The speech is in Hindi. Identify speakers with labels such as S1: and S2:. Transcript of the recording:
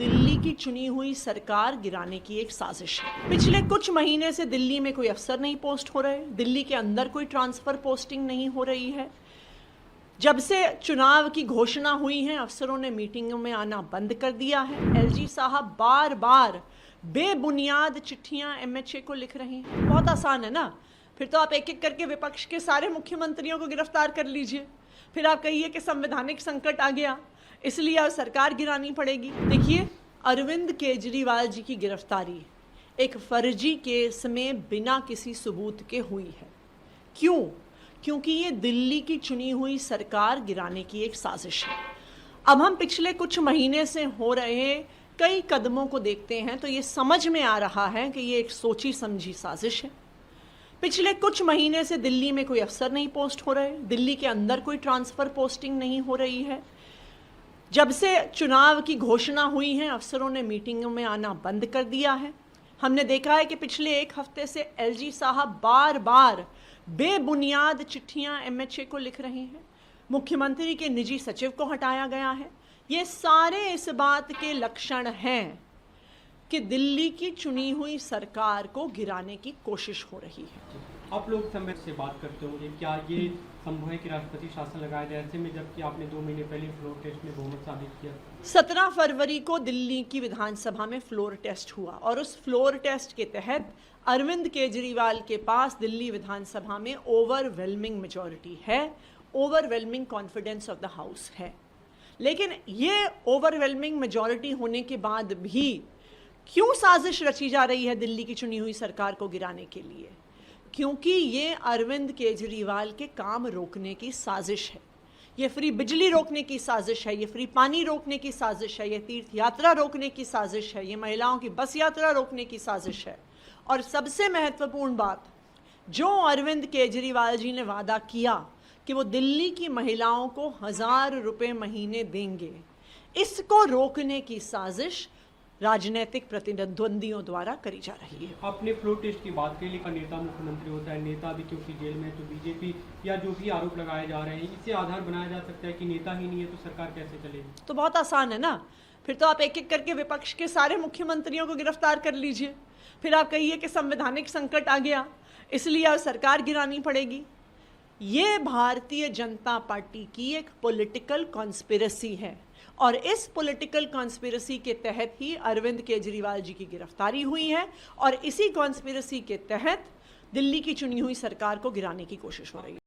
S1: दिल्ली की चुनी हुई सरकार गिराने की एक साजिश है। पिछले कुछ महीने से दिल्ली में कोई अफसर नहीं पोस्ट हो रहे, दिल्ली के अंदर कोई ट्रांसफर पोस्टिंग नहीं हो रही है। जब से चुनाव की घोषणा हुई है, अफसरों ने मीटिंगों में आना बंद कर दिया है। एलजी साहब बार बार बेबुनियाद चिट्ठियां एमएचए को लिख रहे हैं। बहुत आसान है ना, फिर तो आप एक एक करके विपक्ष के सारे मुख्यमंत्रियों को गिरफ्तार कर लीजिए। फिर आप कहिए कि संवैधानिक संकट आ गया, इसलिए अब सरकार गिरानी पड़ेगी। देखिए, अरविंद केजरीवाल जी की गिरफ्तारी एक फर्जी केस में बिना किसी सबूत के हुई है। क्यों? क्योंकि ये दिल्ली की चुनी हुई सरकार गिराने की एक साजिश है। अब हम पिछले कुछ महीने से हो रहे कई कदमों को देखते हैं तो ये समझ में आ रहा है कि ये एक सोची समझी साजिश है। पिछले कुछ महीने से दिल्ली में कोई अफसर नहीं पोस्ट हो रहे, दिल्ली के अंदर कोई ट्रांसफर पोस्टिंग नहीं हो रही है। जब से चुनाव की घोषणा हुई है, अफसरों ने मीटिंगों में आना बंद कर दिया है। हमने देखा है कि पिछले एक हफ्ते से एलजी साहब बार बार बेबुनियाद चिट्ठियां एमएचए को लिख रहे हैं। मुख्यमंत्री के निजी सचिव को हटाया गया है। ये सारे इस बात के लक्षण हैं कि दिल्ली की चुनी हुई सरकार को गिराने की कोशिश हो रही है।
S2: आप लोग समय से बात करते होंगे, क्या ये संभव है कि राष्ट्रपति शासन लगाया जाए ऐसे में, जबकि आपने 2 महीने पहले फ्लोर टेस्ट में बहुमत साबित किया?
S1: 17 फरवरी को दिल्ली की विधानसभा में फ्लोर टेस्ट हुआ और उस फ्लोर टेस्ट के तहत अरविंद केजरीवाल के पास दिल्ली विधानसभा में ओवरवेलमिंग मेजॉरिटी है, overwhelming confidence of the house है। लेकिन ये ओवरवेलमिंग मेजॉरिटी होने के बाद भी क्यों साजिश रची जा रही है दिल्ली की चुनी हुई सरकार को गिराने के लिए? क्योंकि ये अरविंद केजरीवाल के काम रोकने की साजिश है। ये फ्री बिजली रोकने की साजिश है, ये फ्री पानी रोकने की साजिश है, ये तीर्थ यात्रा रोकने की साजिश है, ये महिलाओं की बस यात्रा रोकने की साजिश है। और सबसे महत्वपूर्ण बात, जो अरविंद केजरीवाल जी ने वादा किया कि वो दिल्ली की महिलाओं को 1000 रुपये महीने देंगे, इसको रोकने की साजिश राजनीतिक प्रतिद्वंदियों द्वारा करी जा रही है।
S2: आपने फ्लोर टेस्ट की बात की, लेकिन नेता मुख्यमंत्री होता है, नेता भी क्योंकि जेल में, तो बीजेपी या जो भी आरोप लगाए जा रहे हैं, इससे आधार बनाया जा सकता है कि नेता ही नहीं है तो सरकार कैसे चलेगी?
S1: तो बहुत आसान है ना, फिर तो आप एक एक करके विपक्ष के सारे मुख्यमंत्रियों को गिरफ्तार कर लीजिए। फिर आप कहिए कि संवैधानिक संकट आ गया, इसलिए अब सरकार गिरानी पड़ेगी। ये भारतीय जनता पार्टी की एक पॉलिटिकल कॉन्स्पिरेसी है और इस पॉलिटिकल कॉन्स्पिरेसी के तहत ही अरविंद केजरीवाल जी की गिरफ्तारी हुई है और इसी कॉन्स्पिरेसी के तहत दिल्ली की चुनी हुई सरकार को गिराने की कोशिश हो रही है।